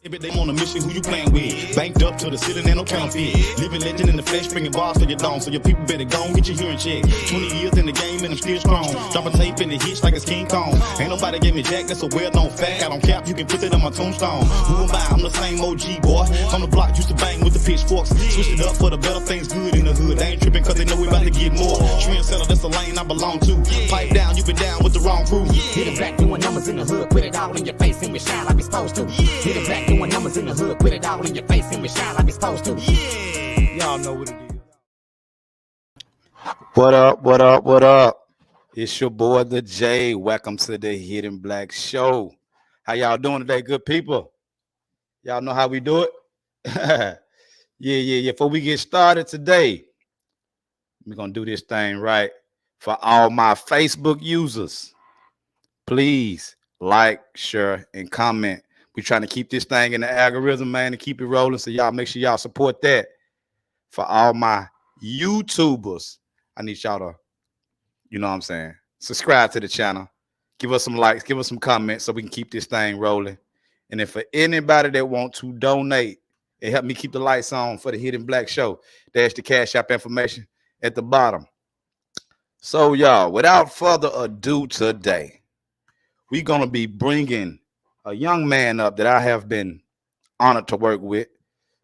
They on a mission, who you playing with? Banked up to the ceiling, ain't no counterfeit. Living legend in the flesh, bringing bars for your dome. So your people better go and get your hearing check. 20 years in the game and I'm still strong. Dropping tape in the hits like it's King Kong. Ain't nobody gave me jack, that's a well-known fact. I don't cap, you can put it on my tombstone. Who am I? I'm the same OG boy. On the block, used to bang with the pitchforks. Switched it up for the better things good in the hood. They ain't tripping cause they know we about to get more. Trendsetter, that's the lane I belong to. Pipe down, you been down with the wrong crew. Hit it back, doing numbers in the hood. Put it all in your face and we shine like we supposed to. Hit it back, doing numbers in the hood. Put it all in your face and we shine like we supposed to. Y'all know what it is. What up, what up, what up? It's your boy, the J. Welcome to the Hidden Black Show. How y'all doing today, good people? Y'all know how we do it? Yeah. Before we get started today, we're going to do this thing right. For all my Facebook users, please like, share, and comment. We're trying to keep this thing in the algorithm, man, and keep it rolling. So y'all make sure y'all support that. For all my YouTubers, I need y'all to, you know what I'm saying, subscribe to the channel. Give us some likes, give us some comments so we can keep this thing rolling. And then for anybody that want to donate and help me keep the lights on for the Hidden Black Show, there's the Cash App information at the bottom. So y'all, without further ado today, we're going to be bringing a young man up that I have been honored to work with,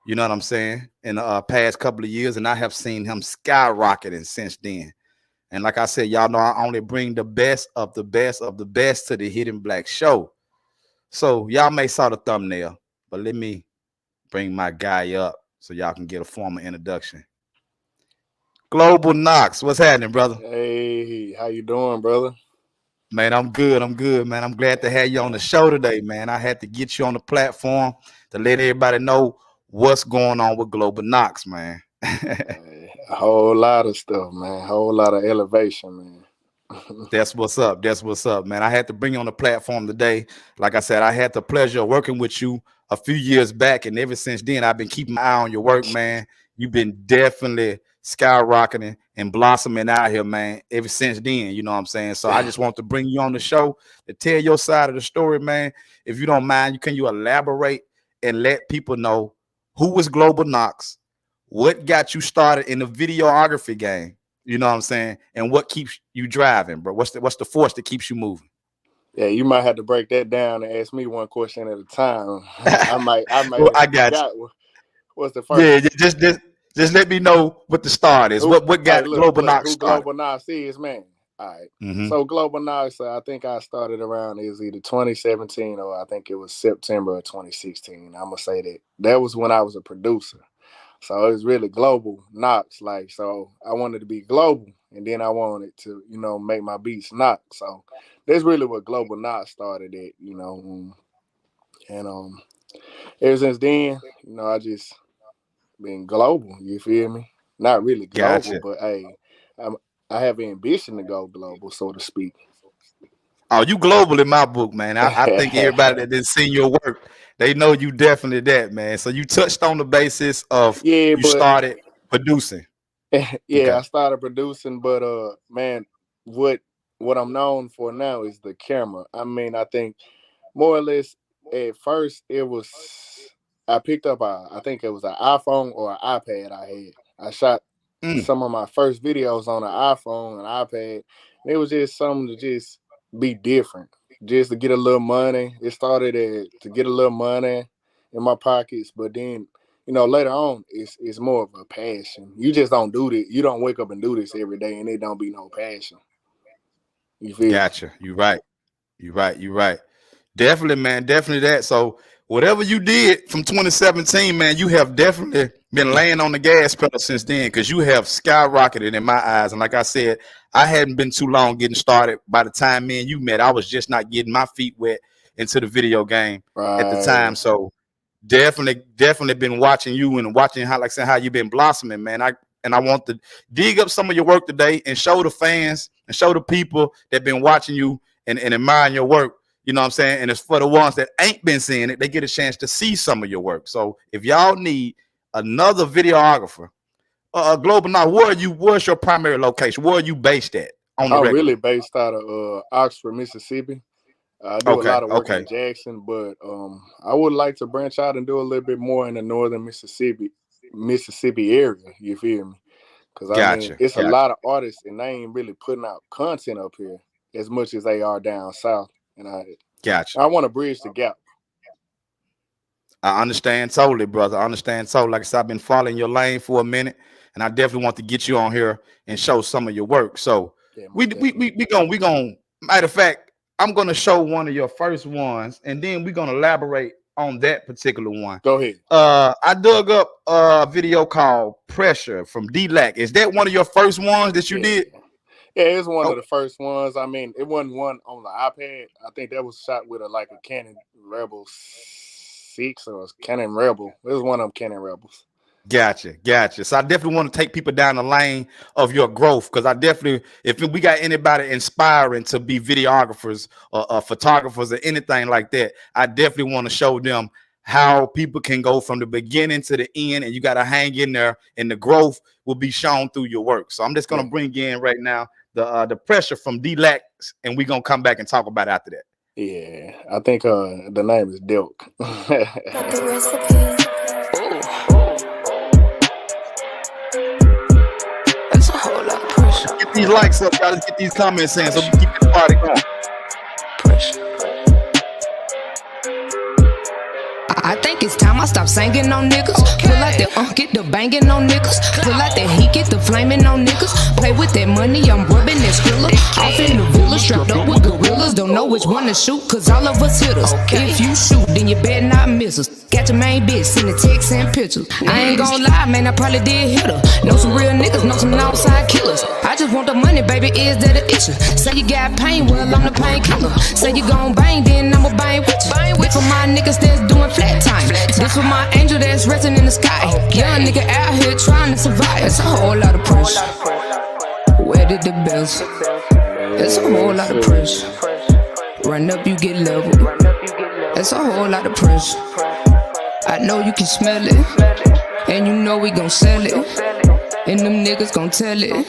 you know what I'm saying, in the past couple of years, and I have seen him skyrocketing since then. And like I said, y'all know I only bring the best of the best of the best to the Hidden Black Show. So y'all may saw the thumbnail, but let me bring my guy up so y'all can get a formal introduction. Global Knockz, what's happening, brother? Hey, how you doing, brother? Man, I'm good, man. I'm glad to have you on the show today, man. I had to get you on the platform to let everybody know what's going on with Global Knockz, man. A whole lot of stuff, man. A whole lot of elevation, man. That's what's up. That's what's up, man. I had to bring you on the platform today. Like I said, I had the pleasure of working with you a few years back, and ever since then, I've been keeping my eye on your work, man. You've been definitely skyrocketing and blossoming out here, man, ever since then, you know what I'm saying? So I just want to bring you on the show to tell your side of the story, man. If you don't mind, can you elaborate and let people know who was Global Knockz, what got you started in the videography game, you know what I'm saying, and what keeps you driving, bro? What's the force that keeps you moving? Yeah, you might have to break that down and ask me one question at a time. I might. Well, I got you. What's the first? Yeah, just let me know what the start is. What got Global Knockz started? Global Knockz is, man. All right. Mm-hmm. So Global Knockz, I think I started around, it was either 2017 or I think it was September of 2016. I'm gonna say that was when I was a producer. So it was really Global Knockz. Like, so I wanted to be global, and then I wanted to, you know, make my beats knock. So that's really what Global Knockz started at, you know. And ever since then, you know, I just been global, you feel me? Not really global, Gotcha. but hey, I have ambition to go global, so to speak. Oh, you global in my book, man. I think everybody that didn't see your work, they know you definitely that, man. So you touched on the basis of started producing. Yeah, okay. I started producing, but man, what I'm known for now is the camera. I mean, I think more or less at first it was, I picked up I think it was an iPhone or an iPad I had. I shot some of my first videos on an iPhone and iPad. And it was just something to just be different, just to get a little money. It started to get a little money in my pockets, but then, you know, later on, it's more of a passion. You just don't do this. You don't wake up and do this every day, and it don't be no passion. You feel? Gotcha. You're right. Definitely, man. Definitely that. So whatever you did from 2017, man, you have definitely been laying on the gas pedal since then, because you have skyrocketed in my eyes. And like I said, I hadn't been too long getting started. By the time me and you met, I was just not getting my feet wet into the video game at the time. So definitely been watching you and watching how you've been blossoming, man. I want to dig up some of your work today and show the fans and show the people that been watching you and admiring your work. You know what I'm saying? And it's for the ones that ain't been seeing it, they get a chance to see some of your work. So if y'all need another videographer, Global Knockz, where's your primary location? Where are you based at? I'm really based out of Oxford, Mississippi. I do a lot of work Okay. in Jackson, but I would like to branch out and do a little bit more in the northern Mississippi area. You feel me? Because I mean, Gotcha. it's a Gotcha. lot of artists, and they ain't really putting out content up here as much as they are down south. And Gotcha. I want to bridge the gap. I understand totally, brother. I understand totally. Like I said, I've been following your lane for a minute, and I definitely want to get you on here and show some of your work. So Yeah, we gonna matter of fact, I'm gonna show one of your first ones, and then we're gonna elaborate on that particular one. go ahead. I dug up a video called Pressure from D-Lac. Is that one of your first ones that you did? Yeah, it's one Oh, of the first ones. I mean, it wasn't one on the iPad. I think that was shot with a Canon Rebel 6 or a Canon Rebel. It was one of them Canon Rebels. Gotcha. So I definitely want to take people down the lane of your growth, because I definitely, if we got anybody inspiring to be videographers or photographers or anything like that, I definitely want to show them how people can go from the beginning to the end, and you got to hang in there, and the growth will be shown through your work. So I'm just gonna bring in right now the Pressure from D-Lac, and we're gonna come back and talk about it after that. Yeah, I think the name is Dilk. Got the recipe. That's a whole lot of pressure. Get these likes up, y'all. Let's get these comments in so we keep this party going. Pressure. I think it's time I stop singing on niggas. Pull out that get the banging on niggas. Pull out that heat, get the flaming on niggas. Play with that money, I'm rubbing that skrilla. Off in the villa, strapped up with gorillas. Don't know which one to shoot, cause all of us hit us. If you shoot, then you better not miss us. Got your main bitch, sending texts and pictures. I ain't gon' lie, man, I probably did hit her. Know some real niggas, know some outside killers. I just want the money, baby, is that an issue? Say you got pain, well, I'm the painkiller. Say you gon' bang, then I'ma bang with you. Wait for my niggas that's doing flat time. This for my angel that's resting in the sky. Young nigga out here trying to survive. It's a whole lot of pressure. Where did the bells? It's a whole lot of pressure. Run up, you get level. It's a whole lot of pressure. I know you can smell it, and you know we gon' sell it, and them niggas gon' tell it.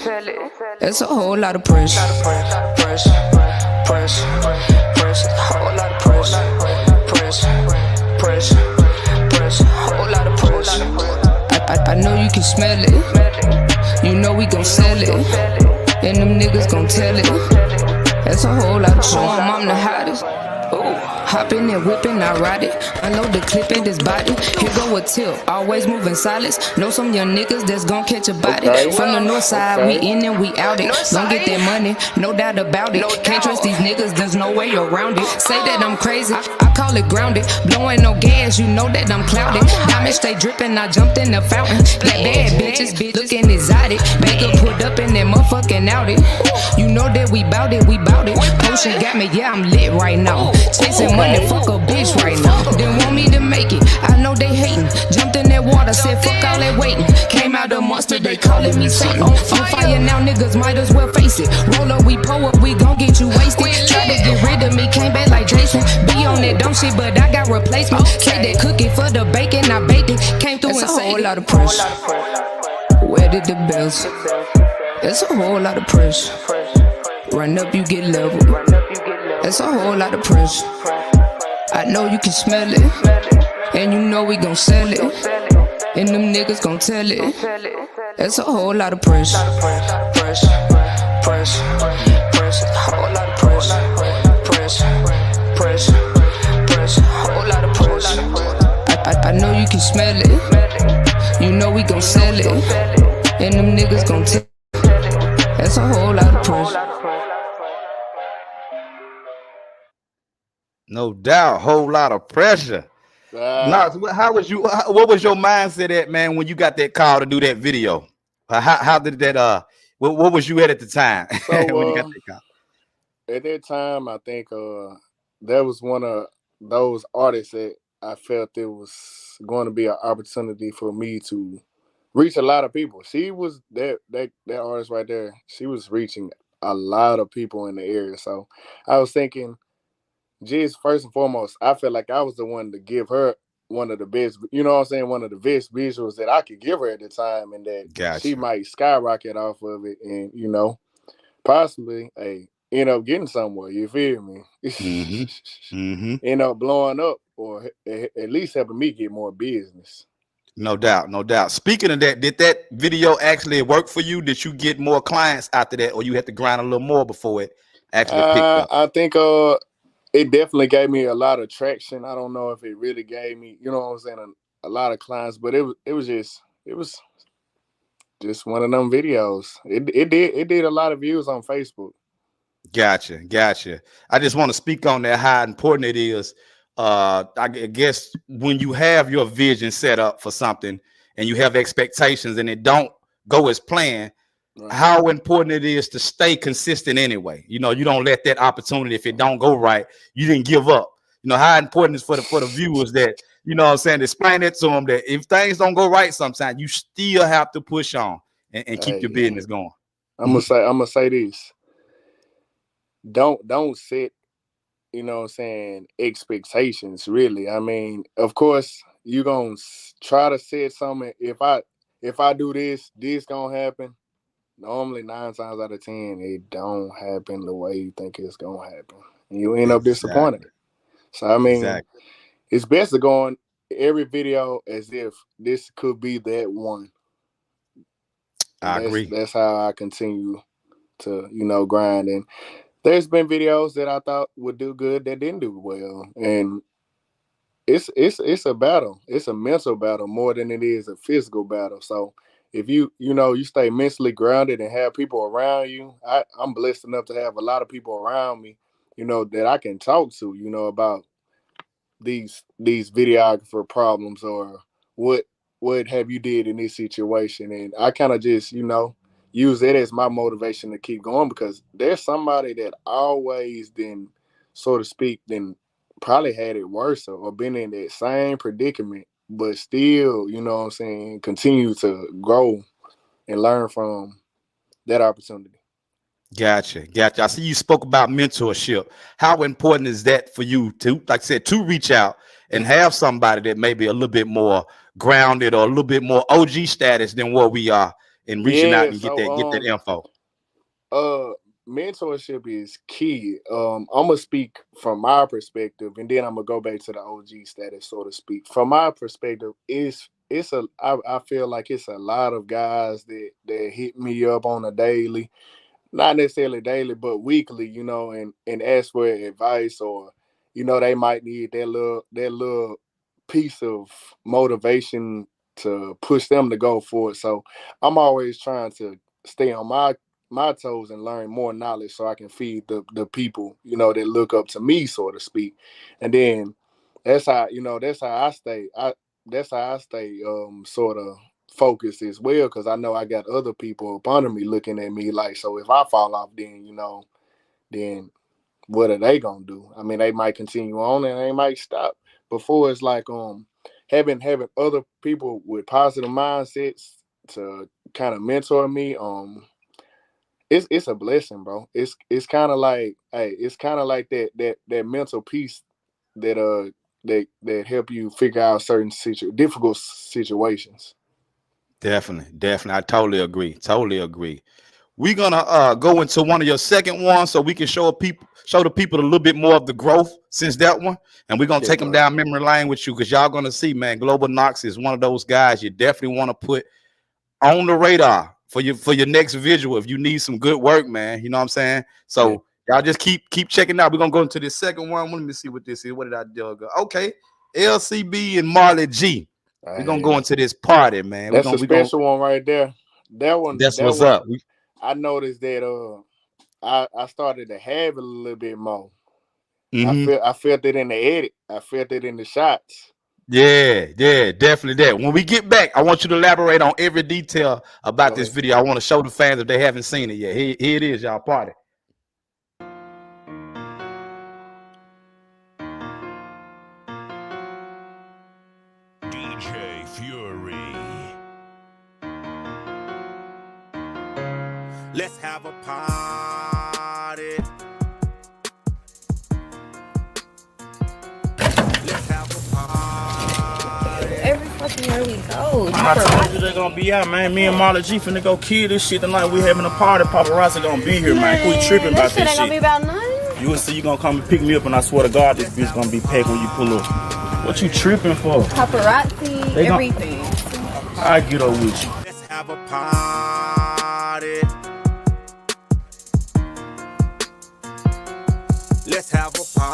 It's a whole lot of pressure. Pressure, pressure, pressure, whole lot of pressure. Pressure, pressure, pressure, whole lot of pressure. I know you can smell it, you know we gon' sell it, and them niggas gon' tell it. That's a whole lot of pressure. Show 'em I'm the hottest. Ooh. Hopping and whipping, I ride it. Unload the clip in this body. Here go a tip, always moving silence. Know some young niggas that's gon' catch a body. From the north side, we in and we out it. Gon' get that money, no doubt about it. Can't trust these niggas, there's no way around it. Say that I'm crazy, I call it grounded. Blowing no gas, you know that I'm clouded. Diamonds stay dripping, I jumped in the fountain. Got bad bitches, looking exotic. Baker put up in that motherfucking outed. You know that we bout it, we bout it. Potion got me, yeah, I'm lit right now. Chasing money, fuck a bitch right now. Didn't want me to make it, I know they hating. Jumped in that water, said fuck all that waiting. Came out a monster, they calling me Satan. On fire now, niggas might as well face it. Roll up, we pull up, we gon' get you wasted. Try to get rid of me, came back like Jason. Be on that dumb shit, but I got replacement. Say that cookie for the bacon, I baked it. Came through and saved it. It's a whole lot of pressure. Where did the bells? It's a whole lot of pressure. Run up, you get level. It's a whole lot of pressure. I know you can smell it, and you know we gon' sell it, and them niggas gon' tell it. It's a whole lot of pressure. Pressure, pressure, pressure, whole lot of pressure. Pressure, pressure, pressure, whole lot of pressure. I know you can smell it, you know we gon' sell it, and them niggas gon' tell it. It's a whole lot of pressure. No doubt, whole lot of pressure. Knockz, how was you? What was your mindset at, man, when you got that call to do that video? How did that? What was you at the time So, when you got that call? At that time, I think that was one of those artists that I felt it was going to be an opportunity for me to reach a lot of people. She was that artist right there. She was reaching a lot of people in the area. So I was thinking, just first and foremost, I felt like I was the one to give her one of the best, you know what I'm saying, one of the best visuals that I could give her at the time, and that Gotcha. she might skyrocket off of it, and possibly, end up getting somewhere. You feel me? End up blowing up, or at least helping me get more business. No doubt, no doubt. Speaking of that, did that video actually work for you? Did you get more clients after that, or you had to grind a little more before it actually picked up? I think it definitely gave me a lot of traction. I don't know if it really gave me, you know what I'm saying, a lot of clients, but it was just one of them videos. It did a lot of views on Facebook. Gotcha. I just want to speak on that, how important it is. I guess when you have your vision set up for something and you have expectations and it don't go as planned, right, how important it is to stay consistent anyway. You know, you don't let that opportunity, if it don't go right, you didn't give up. You know, how important it is for the viewers that, you know what I'm saying, explain it to them that if things don't go right sometimes, you still have to push on and keep your business going. I'm gonna say this. Don't set, you know what I'm saying, expectations, really. I mean, of course, you're going to try to set something. If I do this going to happen. Normally, 9 times out of 10, it don't happen the way you think it's going to happen. And you end up disappointed. So, I mean, it's best to go on every video as if this could be that one. I agree. That's how I continue to, you know, grind. And there's been videos that I thought would do good that didn't do well, and it's a battle. It's a mental battle more than it is a physical battle. So if you stay mentally grounded and have people around you, I'm blessed enough to have a lot of people around me, you know, that I can talk to, you know, about these videographer problems or what have you did in this situation, and I kind of just, you know, use it as my motivation to keep going, because there's somebody that always then, so to speak, then probably had it worse or been in that same predicament, but still, you know what I'm saying, continue to grow and learn from that opportunity. Gotcha. I see you spoke about mentorship. How important is that for you to, like I said, to reach out and have somebody that may be a little bit more grounded or a little bit more OG status than what we are, and reaching out and get that info? Mentorship is key. I'm gonna speak from my perspective, and then I'm gonna go back to the OG status, so to speak. From my perspective, I feel like it's a lot of guys that hit me up on a daily, not necessarily daily, but weekly, you know, and ask for advice, or, you know, they might need that little piece of motivation to push them to go for it. So I'm always trying to stay on my toes and learn more knowledge so I can feed the people, you know, that look up to me, so to speak. And then that's how I stay sort of focused as well, because I know I got other people up under me looking at me like, so if I fall off, then, you know, then what are they gonna do? I mean, they might continue on and they might stop. Before, it's like having other people with positive mindsets to kind of mentor me, it's a blessing, bro. It's kind of like, it's kind of like that mental piece that help you figure out certain difficult situations. Definitely. I totally agree. We're gonna go into one of your second ones so we can show the people a little bit more of the growth since that one, and we're gonna take them down memory lane with you, because y'all gonna see, man, Global Knockz is one of those guys you definitely want to put on the radar for your next visual if you need some good work, man. You know what I'm saying? So y'all just keep checking out. We're gonna go into this second one. Let me see what this is. What did I do? Okay, LCB and Marley G. We're gonna go into this party, man. That's a special one right there. That's what's up. I noticed that I started to have it a little bit more. I felt it in the edit. I felt it in the shots. Yeah, definitely that. When we get back, I want you to elaborate on every detail about this video. I want to show the fans if they haven't seen it yet. Here it is, y'all. Party. DJ Fury. Let's have a party. Let's have a party. Every Fucking where we go? I told you they're gonna be out, man. Me and Marley G finna go kill this shit tonight. We having a party. Paparazzi gonna be here, man. Quit tripping about This shit this ain't gonna be shit. about nothing. You will see, you gonna come and pick me up, and I swear to God, this bitch gonna be packed when you pull up. What you tripping for? Paparazzi, They gon- everything. I get up with you. Let's have a party. Let's have a party.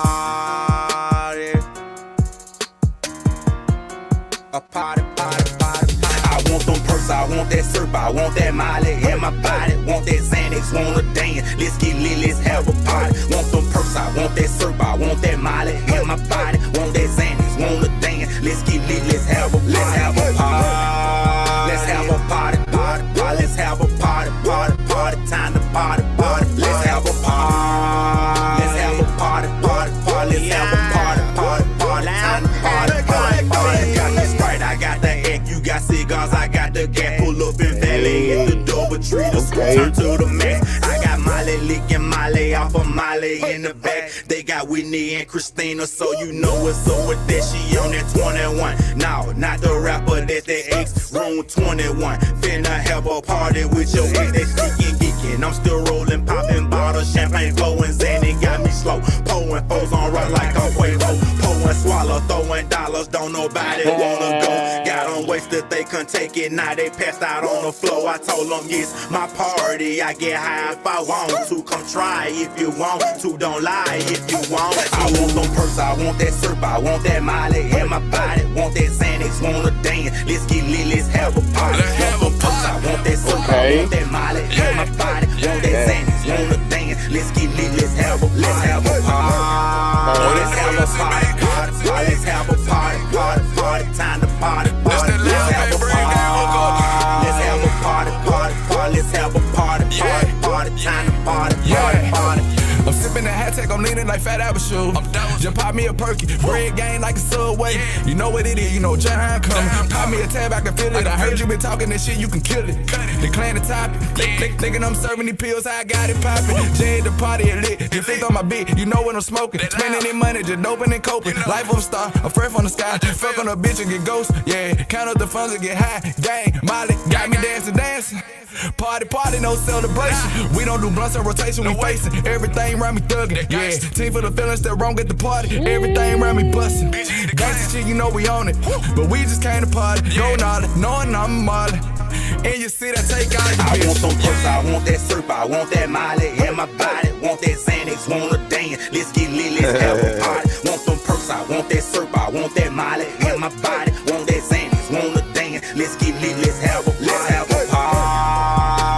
A party, party, party, party. I want them perks, I want that syrup, I want that Molly in my body. Want that Xanax, wanna dance. Let's get lit, let's have a party. Want them perks, I want that syrup, I want that Molly in my body. Want that Xanax, wanna dance. Let's get lit, let's have a party. Let's have a party. Let's have a party, party, party. Let's have a party, party, party. Time to party, party. Let's have a party. Let's have a party, party, party. Let's have a party, party, party. Time to party, party, party. Got the Sprite, I got the egg. You got cigars, I got the gas. Pull up in Valley at the double tree. The turn to the max. I got Molly licking Molly off of Molly in the back. They got Whitney and Christina, so you know what's up with that. She on that 21. No, not the rapper, that's the X. Room 21. Finna have a party with your ex. They sneaking, geeking. I'm still rolling, popping bottles, champagne flowing. Xanny got me slow. Pouring foes on rock like I'm Quavo. Pouring swallow, throwing dollars. Don't nobody wanna go. Got on wasted, they couldn't take it. Now they passed out on the floor. I told them, yes, my party. I get high if I want to. Come try if you want to. Don't lie if you want to. I want them perks, I want that syrup, I want that Molly in my body. Want that Xanax, wanna dance. Let's get lit, let's have a party. Want them perks, I want that syrup, I want that Molly in my body. Want that Xanax, wanna dance. Let's get lit, let's have a party. Let's have a party. Let's have a party, party, party. Let's have a party, party, party. Time to party, party. Let's have a party. Let's have a party, party, party. Let's have a party, party, party. Time to party, party, party. I'm sipping the hat tech, I'm leaning like Fat Apple shoe. Just pop me a perky, bread game like a Subway. You know what it is, you know John coming. Pop me a tab, I can feel it. I heard you been talking this shit, you can kill it. Decline the topic, thinking I'm serving these pills, I got it poppin'. Jay at the party, it lit. Just think on my beat, you know what I'm smoking. Spending their money, just doping and coping. Life of a star, a friend from the sky. Fuck on a bitch and get ghost, yeah. Count up the funds and get high. Gang, Molly, got me dancing. Party, party, no celebration. We don't do blunts and rotation, we facing everything around me thuggin'. Yeah, team for the feelings that wrong at the party. Everything around me bustin'. Gangsta shit, you know we own it. But we just came to party. Go gnarly, knowing I'm Marley. And you see that take all your I bitch. want some perks, I want that syrup, I want that Molly in my body. Want that Xanax, wanna dance. Let's get lit, let's have a party. Want some perks, I want that syrup, I want that Molly in my body. Want that Xanax, wanna dance. Let's get lit, let's have a party.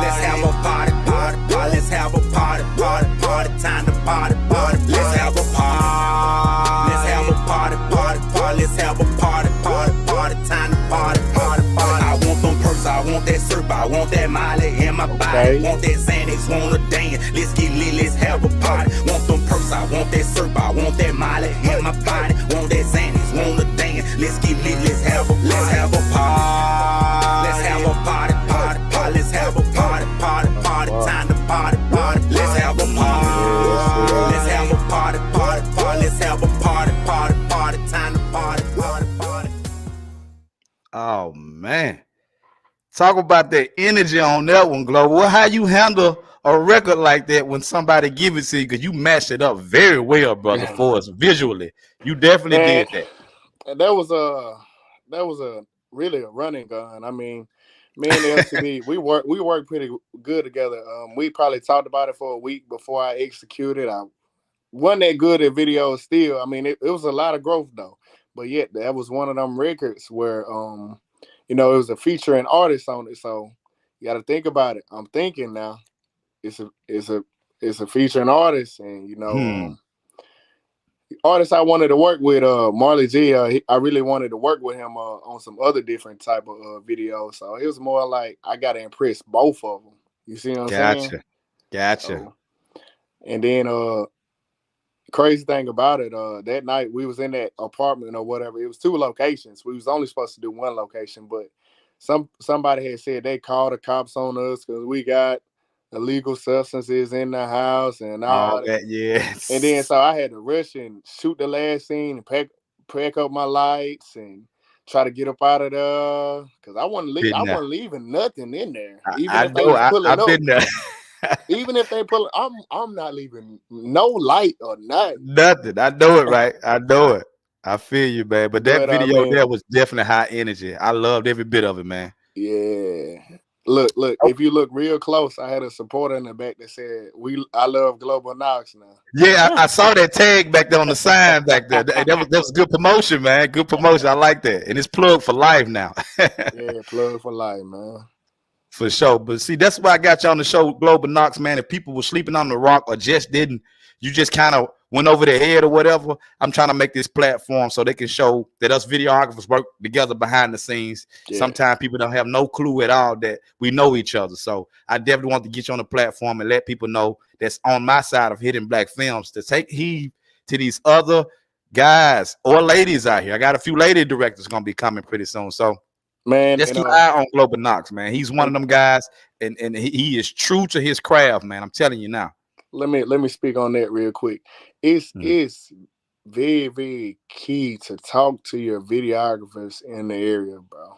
Let's have a party, party, party. Let's have a party, party, party. Time to party, party. Let's have a party. Let's have a party, party, party. Let's have a party, party, party. Time to party, party, party. I want them perks, I want that syrup, I want that Molly in my body. Want that Xanax, wanna dance. Let's get lit, let's have a party. Want them perks, I want that syrup, I want that Molly in my body. Want that Xanax, wanna dance. Let's get lit, let's have a party. Let's have a party, party, party. Let's have a party, party, party. Time to party, party. Let's have a party. Let's have a party, party, party. Let's have a party, party, party. Time to party, party, party. Oh man. Talk about the energy on that one, Global. How you handle a record like that when somebody give it to you? Because you matched it up very well, brother, for us visually. You definitely did that. And that was a really a running gun. I mean, me and the LCB, we worked pretty good together. We probably talked about it for a week before I executed. I wasn't that good at videos still. I mean, it was a lot of growth though. But yet that was one of them records where it was a featuring artist on it. So you got to think about it. I'm thinking now, it's a featuring artist, and artist I wanted to work with, Marley G. I really wanted to work with him on some other different type of videos. So it was more like I got to impress both of them. You see what I'm saying? Gotcha. So, and then crazy thing about it, that night we was in that apartment or whatever. It was 2 locations. We was only supposed to do 1 location, but somebody had said they called the cops on us because we got illegal substances in the house and all that. Yes. And then so I had to rush and shoot the last scene and pack up my lights and try to get up out of there because I wasn't Been there. leaving nothing in there. I, Even I if they know. was pulling I've up, been there. even if they pull, I'm not leaving no light or nothing. Nothing. I know it, right? I know it. I feel you, man. But that But I video mean, there was definitely high energy. I loved every bit of it, man. yeah. Look, if you look real close, I had a supporter in the back that said, I love Global Knockz now. Yeah, I saw that tag back there on the sign back there. That was good promotion, man. Good promotion. I like that. And it's plugged for life now. Yeah, plug for life, man. For sure. But see, that's why I got you on the show, Global Knockz, man. If people were sleeping on the rock or just didn't, you just kind of went over their head or whatever. I'm trying to make this platform so they can show that us videographers work together behind the scenes. Yeah. Sometimes people don't have no clue at all that we know each other. So I definitely want to get you on the platform and let people know that's on my side of Hidden Black Films to take heed to these other guys or ladies out here. I got a few lady directors going to be coming pretty soon. So man, just keep an eye on Global Knockz, man. He's one of them guys, and he is true to his craft, man. I'm telling you now. Let me speak on that real quick. It's very, very key to talk to your videographers in the area, bro.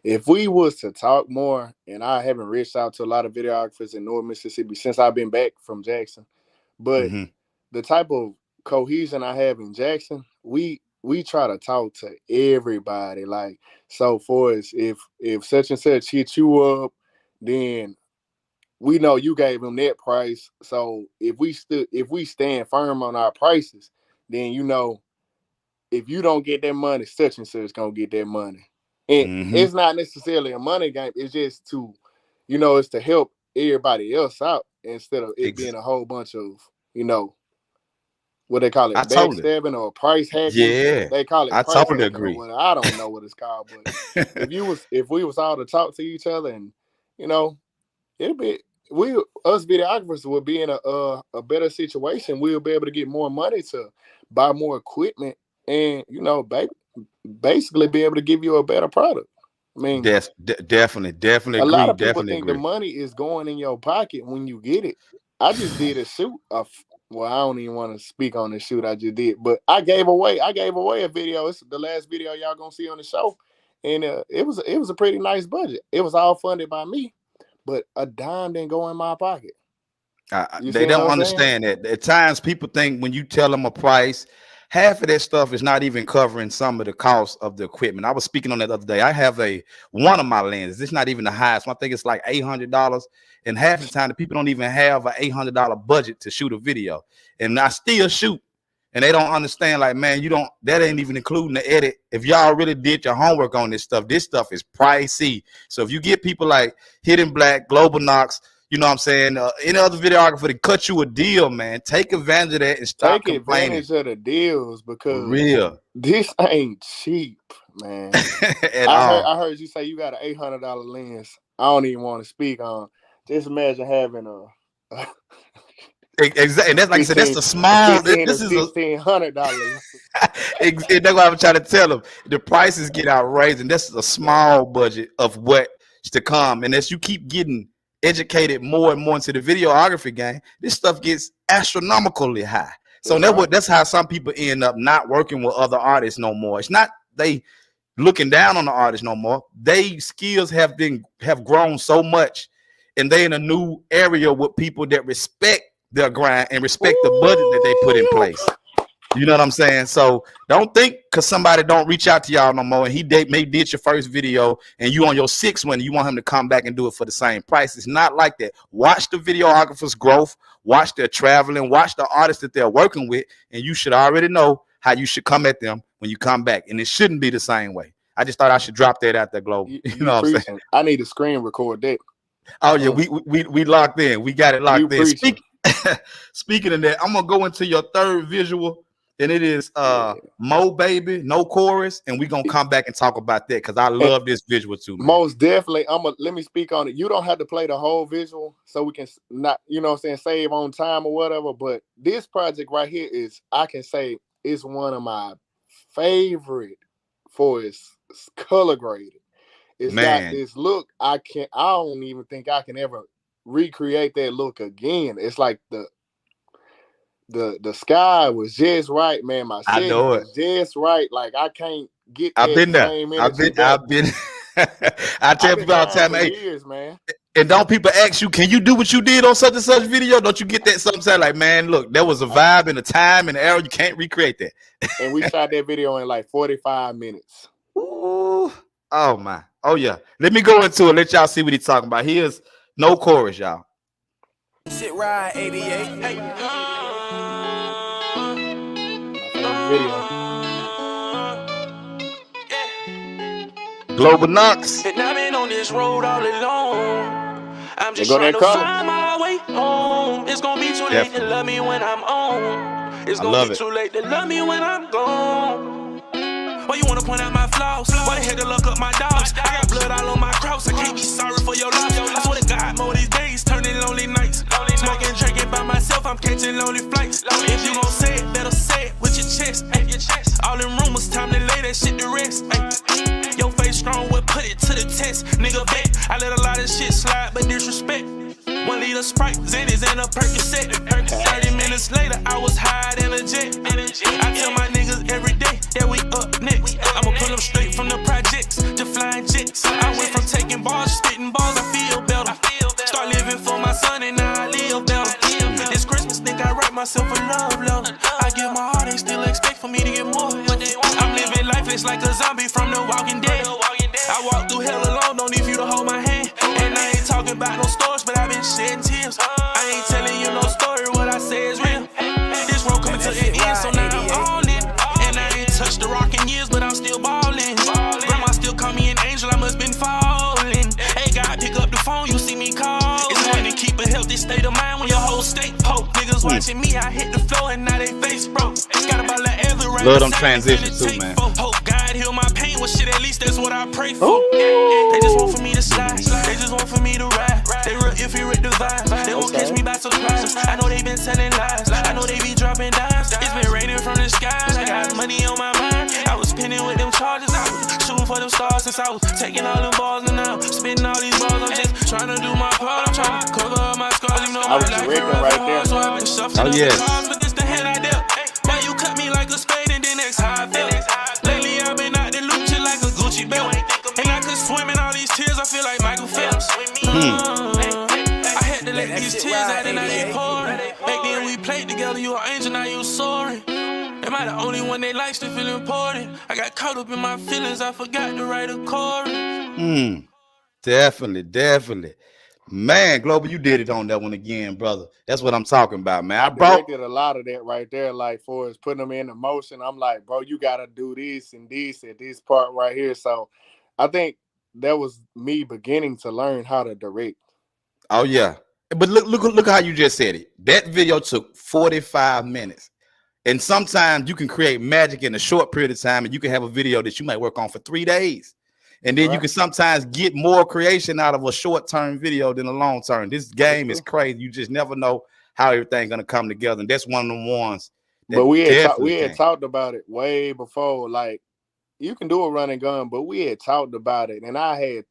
If we was to talk more, and I haven't reached out to a lot of videographers in North Mississippi since I've been back from Jackson, but the type of cohesion I have in Jackson, we try to talk to everybody. Like, so for us, if such and such hit you up, then we know you gave them that price. So if we stand firm on our prices, then you know if you don't get that money, such and such gonna get that money. And it's not necessarily a money game. It's just to, it's to help everybody else out instead of it being a whole bunch of, what they call it, backstabbing or price hacking. Yeah, they call it. I Price totally hacking agree. or whatever. I don't know what it's called, but if we was all to talk to each other, and it'd be us videographers would be in a better situation. We'll be able to get more money to buy more equipment, and basically be able to give you a better product. I mean, definitely agree. A lot of people definitely think agree. the money is going in your pocket when you get it. I just did a shoot of. Well, I don't even want to speak on the shoot I just did, but I gave away a video. It's the last video y'all gonna see on the show, and it was a pretty nice budget. It was all funded by me, but a dime didn't go in my pocket. They don't understand that. At times, people think when you tell them a price, half of that stuff is not even covering some of the cost of the equipment. I was speaking on that the other day. I have one of my lenses. It's not even the highest one. I think it's like $800. And half the time, the people don't even have an $800 budget to shoot a video. And I still shoot. And they don't understand, like, man, that ain't even including the edit. If y'all really did your homework on this stuff is pricey. So if you get people like Hidden Black, Global Knockz, you know what I'm saying, any other videographer to cut you a deal, man, take advantage of that and stop complaining. Take advantage of the deals because real. This ain't cheap, man. I heard you say you got an $800 lens. I don't even want to speak on. Just imagine having a exactly. And that's like I said, that's the small. This is $1,600. That's what I'm trying to tell them. The prices get outrageous, and that's a small budget of what's to come. And as you keep getting educated more and more into the videography game, this stuff gets astronomically high. So that's how some people end up not working with other artists no more. It's not they looking down on the artists no more. They skills have grown so much, and they in a new area with people that respect their grind and respect the budget that they put in place. You know what I'm saying? So don't think because somebody don't reach out to y'all no more, and he maybe did your first video and you on your sixth one, and you want him to come back and do it for the same price. It's not like that. Watch the videographer's growth, watch their traveling, watch the artists that they're working with, and you should already know how you should come at them when you come back. And it shouldn't be the same way. I just thought I should drop that out there, Global. You know what I'm saying? I need to screen record that. Oh yeah, we locked in. We got it locked in. Speaking of that, I'm gonna go into your third visual, and it is Mo Baby, no chorus, and we're gonna come back and talk about that because I love this visual too, man. Most definitely. Let me speak on it. You don't have to play the whole visual so we can not, save on time or whatever. But this project right here I can say it's one of my favorite for its color graded. It's got this look. I don't even think I can ever recreate that look again. It's like the sky was just right, man. My I settings know it. was just right. Like I can't get I've that been there. same I've energy been. back. I've been. I tell I've been people all the trying time, for hey, years, man. and don't people ask you, can you do what you did on such and such video? Don't you get that sometimes? Like, man, look, there was a vibe and a time and an era. You can't recreate that. And we shot that video in like 45 minutes. Ooh. Oh my. Oh yeah. Let me go into it. Let y'all see what he's talking about. Here's no chorus, y'all. Shit ride 88. Hey. Video. Global Knockz. And I've been on this road all alone. I'm just There go trying that to color. find my way home. It's gonna be too late to love me when I'm on. It's I gonna love be it. too late to love me when I'm gone. Why you wanna point out my flaws? Why they had to look up my dogs? I got blood all on my cross. I can't be sorry for your loss. I swear to God, more these days turning lonely nights. Smoking, drinking by myself, I'm catching lonely flights. If you gon' say it, better say it with your chest. Ay. All them rumors, time to lay that shit to rest. Ay. Your face strong, we'll put it to the test. Nigga bet, I let a lot of shit slide, but disrespect. 1 liter Sprite, Xannies and a Percocet. 30 minutes later, I was high in a jet. I tell my niggas every day that we up next. I'ma pull them straight from the projects to flying jets. I went from taking balls to spitting balls, I feel better. Start living for my son and now I live better. This Christmas, think I write myself a love letter. I give my heart, they still expect for me to get more. I'm living lifeless like a zombie from The Walking Dead. I walk through hell alone, don't need you to hold my hand. And I ain't talking about no stories, but I've been shedding tears. I ain't telling you no story, what I say is real. This road coming to an end, so now I'm all in. And I ain't touched the rock in years, but I'm still ballin'. Grandma still call me an angel, I must been falling. Hey God, pick up the phone, you see me call. It's hard to keep a healthy state of mind when your whole state poke. Niggas watching me, I hit the floor and now they face broke. Got about like every right. Love them transitions too, man. Hope God heal my pain, well shit, at least that's what I pray for. They just want for me to slide, they just want for me to ride. They real if you read the vibes, they won't catch me by surprise. I know they been telling lies, I know they be dropping dimes. It's been raining from the skies, I got money on my mind. I was spinning with them charges, I was shooting for them stars since I was taking all them balls and now spitting all these balls. I'm just trying to do my part, I'm trying to cover up my scars. You know I my was life ripping been right rough and there. hard, so I've been shuffling up yes. the cards, but this the hand I dealt. Why you cut me like a spade and then that's how I felt. Lately I've been out the loop just like a Gucci belt. And I could swim in all these tears, I feel like Michael Phelps. I had to let these tears out and I ain't pouring. Back then we played together, you an angel, now you soaring. Am I the only one they like still feel important? I got caught up in my feelings, I forgot to write a chorus. Definitely. Man, Global, you did it on that one again, brother. That's what I'm talking about, man. I directed a lot of that right there, like for us putting them in motion. I'm like, bro, you gotta do this and this at this part right here. So I think that was me beginning to learn how to direct. Oh yeah. But look how you just said it. That video took 45 minutes. And sometimes you can create magic in a short period of time, and you can have a video that you might work on for 3 days. And then you can sometimes get more creation out of a short-term video than a long-term. This game is crazy. You just never know how everything's gonna come together. And that's one of the ones. But we had talked about it way before. Like, you can do a run and gun, but we had talked about it, and I had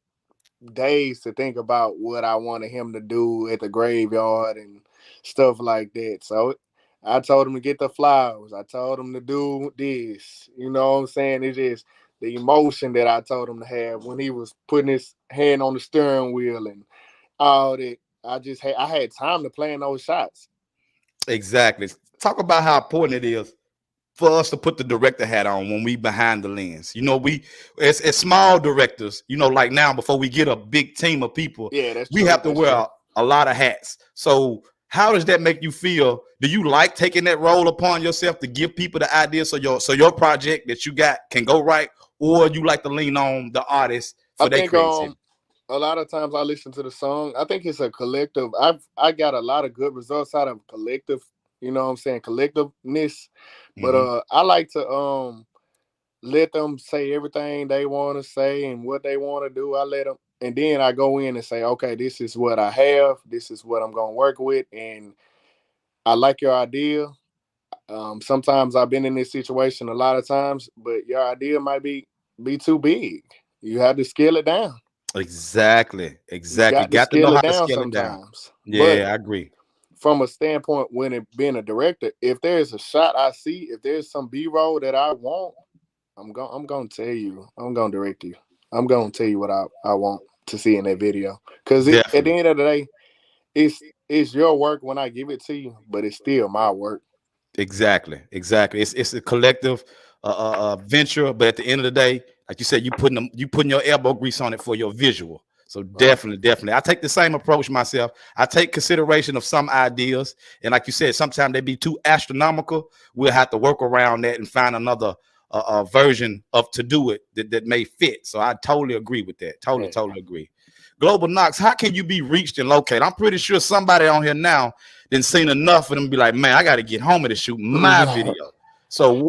days to think about what I wanted him to do at the graveyard and stuff like that. So I told him to get the flowers. I told him to do this. You know what I'm saying? It's just the emotion that I told him to have when he was putting his hand on the steering wheel and all that. I had time to plan those shots. Exactly. Talk about how important it is for us to put the director hat on when we behind the lens. You know, we as small directors, you know, like now before we get a big team of people, we have to wear a lot of hats. So how does that make you feel? Do you like taking that role upon yourself to give people the idea so your project that you got can go right, or you like to lean on the artist for their creativity? A lot of times I listen to the song. I think it's a collective. I got a lot of good results out of collective, you know what I'm saying, collectiveness. But I like to let them say everything they want to say and what they want to do. I let them, and then I go in and say, okay, this is what I have. This is what I'm going to work with. And I like your idea. Sometimes I've been in this situation a lot of times, but your idea might be too big. You have to scale it down. Exactly. Got to know how to scale it down. Yeah, I agree. from a standpoint when it being a director, if there's a shot I see, if there's some B-roll that I want, I'm gonna tell you. I'm gonna direct you. I'm gonna tell you what I want to see in that video. Because at the end of the day, it's your work when I give it to you, but it's still my work. Exactly. It's a collective venture, but at the end of the day, like you said, you putting your elbow grease on it for your visual. So definitely, I take the same approach myself. I take consideration of some ideas, and like you said, sometimes they be too astronomical. We'll have to work around that and find another version of to do it that may fit. So I totally agree with that. Totally agree. Global Knockz, how can you be reached and located? I'm pretty sure somebody on here now didn't seen enough of them be like, man, I got to get home to shoot my video. So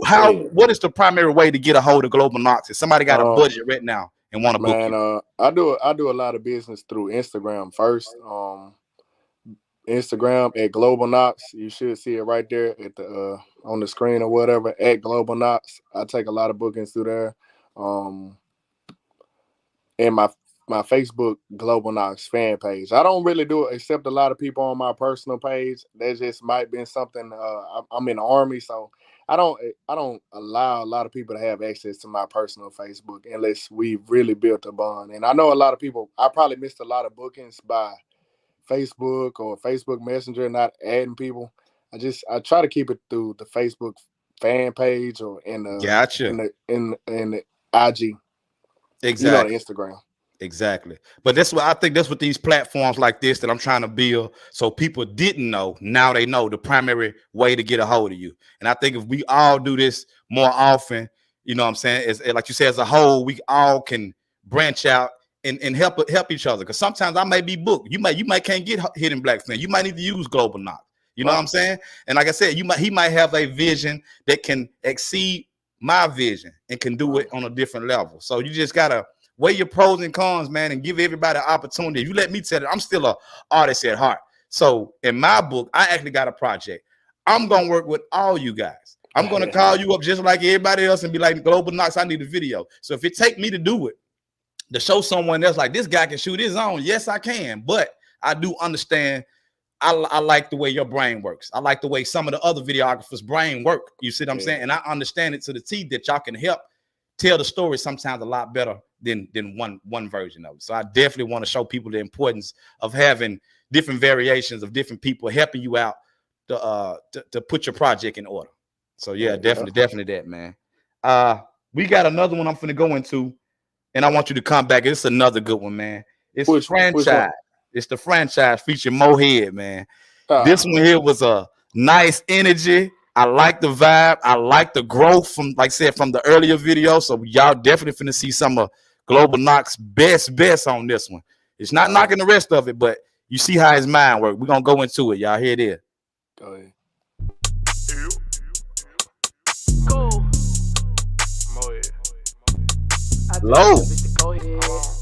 what is the primary way to get a hold of Global Knockz? If somebody got a budget right now and want to book you? I do a lot of business through Instagram first. Instagram at Global Knockz. You should see it right there at the on the screen or whatever at Global Knockz. I take a lot of bookings through there. And my Facebook Global Knockz fan page. I don't really do it except a lot of people on my personal page. That just might be something. I'm in the Army, so I don't allow a lot of people to have access to my personal Facebook unless we've really built a bond. And I know a lot of people, I probably missed a lot of bookings by Facebook or Facebook Messenger, not adding people. I try to keep it through the Facebook fan page or in the IG. Exactly. You know, the Instagram. Exactly. But that's what I think, that's what these platforms like this that I'm trying to build, so people didn't know, now they know the primary way to get a hold of you. And I think if we all do this more often, you know what I'm saying, as like you said, as a whole, we all can branch out and help each other. Because sometimes I may be booked. You might can't get Hidden Black Fan. You might need to use Global Knockz. You know what I'm saying? And like I said, he might have a vision that can exceed my vision and can do it on a different level. So you just gotta weigh your pros and cons, man, and give everybody an opportunity. If you let me tell it, I'm still an artist at heart. So in my book, I actually got a project. I'm gonna work with all you guys. I'm gonna call you up just like everybody else and be like, Global Knockz, I need a video. So if it take me to do it, to show someone else like this guy can shoot his own, yes, I can. But I do understand. I like the way your brain works. I like the way some of the other videographers' brain work. You see what I'm saying? And I understand it to the T that y'all can help tell the story sometimes a lot better than one version of it. So I definitely want to show people the importance of having different variations of different people helping you out to put your project in order. So yeah, definitely that, man. We got another one I'm finna go into, and I want you to come back. It's another good one, man. It's franchise. It's the franchise featuring Mohead, man. This one here was a nice energy. I like the vibe. I like the growth from, like I said, from the earlier video. So y'all definitely finna see some of Global Knockz' best on this one. It's not knocking the rest of it, but you see how his mind works. We're gonna go into it, y'all. Here it is. Go ahead. Low.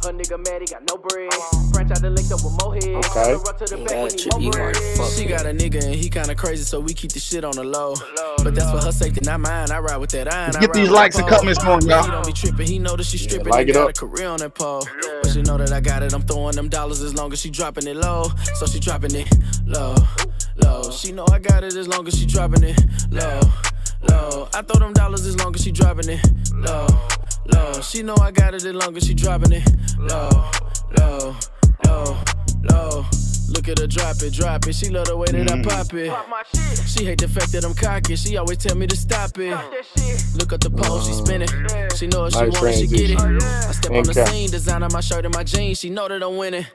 Her nigga mad, he got no bread. Branch out the linked up with Mohead. Okay. Run to the back when he more bread. She got a nigga and he kinda crazy, so we keep the shit on the low. But that's for her safety, not mine. I ride with that iron. Get these likes and comments going, y'all. He don't be tripping. He know that she stripping. Like it got up. a career on that pole. But she know that I got it. I'm throwing them dollars as long as she dropping it low. So she dropping it low. She know I got it as long as she dropping it low. I throw them dollars as long as she dropping it low. She know I got it as long as she dropping it low. Look at her drop it. She love the way that I pop it. She hate the fact that I'm cocky. She always tell me to stop it. Look at the pose, she spinning. She know if she want it, she get it. I step on the scene, design on my shirt and my jeans. She know that I'm winning.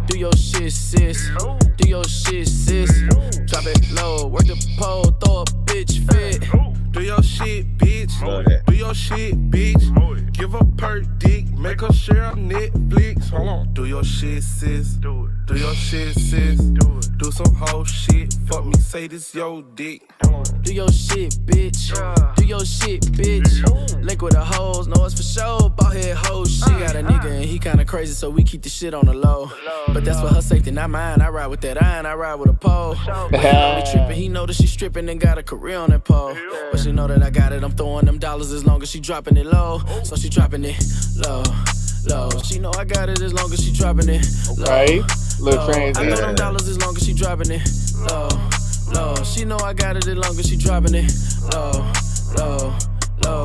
Do your shit, sis. Do your shit, sis. Drop it low, work the pole, throw a bitch fit. Do your shit, bitch. Do your shit, bitch. Give her per dick, make her share on Netflix. Hold on. Do your shit, sis. Do your shit, sis. Do some whole shit. Fuck me, say this your dick. Do your shit, bitch. Do your shit, bitch. Link with the hoes, know it's for sure. Ball head hoes. She got a nigga and he kinda crazy, so we keep the shit on the low. But that's for her safety, not mine. I ride with that iron, I ride with a pole. But he know me tripping, he know that she stripping and got a career on that pole. But she know that I got it, I'm throwing them dollars as long as she dropping it low. So she dropping it low. She know I got it as long as she dropping it low. Little low. I transition. know them dollars as long as she dropping it. Low, low. She know I got it as long as she dropping it. Low, low, low.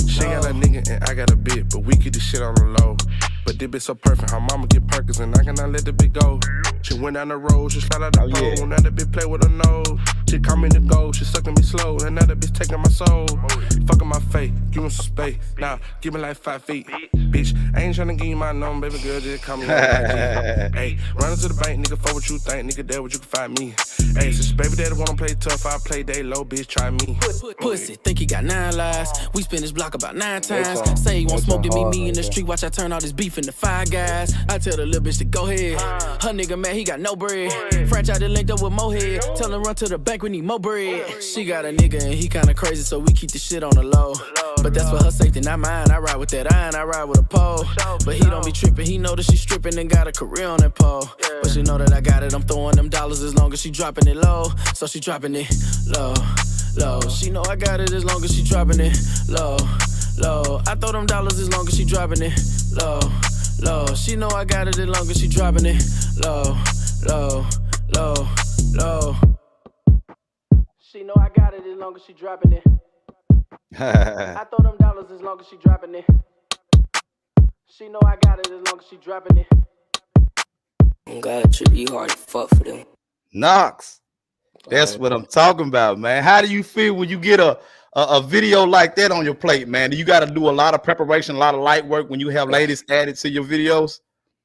She got a nigga and I got a bit, but we keep the shit on the low. But this bitch so perfect, her mama get Perkins and I cannot let the bitch go. She went down the road, she slide out the pole, now the bitch play with her nose. She call me the gold, she sucking me slow, and now the bitch taking my soul. Fucking my face, give me some space, now give me like 5 feet. Bitch, I ain't tryna give you my number, baby girl, just call me on IG. Hey, run into the bank, nigga, fuck what you think, nigga, that what you can find me. Hey, since baby daddy wanna play tough, I play day low, bitch, try me. Pussy, think he got 9 lives. We spin this block about 9 times. Say he won't smoke to meet me in the street. Watch I turn all this beef into 5 guys. I tell the little bitch to go ahead. Her nigga mad, he got no bread. Franchise linked up with Mohead. Tell him run to the bank, we need more bread. She got a nigga and he kinda crazy, so we keep the shit on the low. But that's for her safety, not mine. I ride with that iron, I ride with a pole. But he don't be tripping, he know that she stripping and got a career on that pole. But she know that I got it, I'm throwing them dollars as long as she dropping it low. So she dropping it low, low. She know I got it as long as she dropping it low, low. I throw them dollars as long as she dropping it low, low. She know I got it as long as she dropping it low, low, low, low. She know I got it as long as she dropping it. I throw them dollars as long as she dropping it. She know I got it as long as she dropping it. God, trip you hard to fuck for them. Knockz. That's what I'm talking about, man. How do you feel when you get a video like that on your plate, man? Do you got to do a lot of preparation, a lot of light work when you have ladies added to your videos?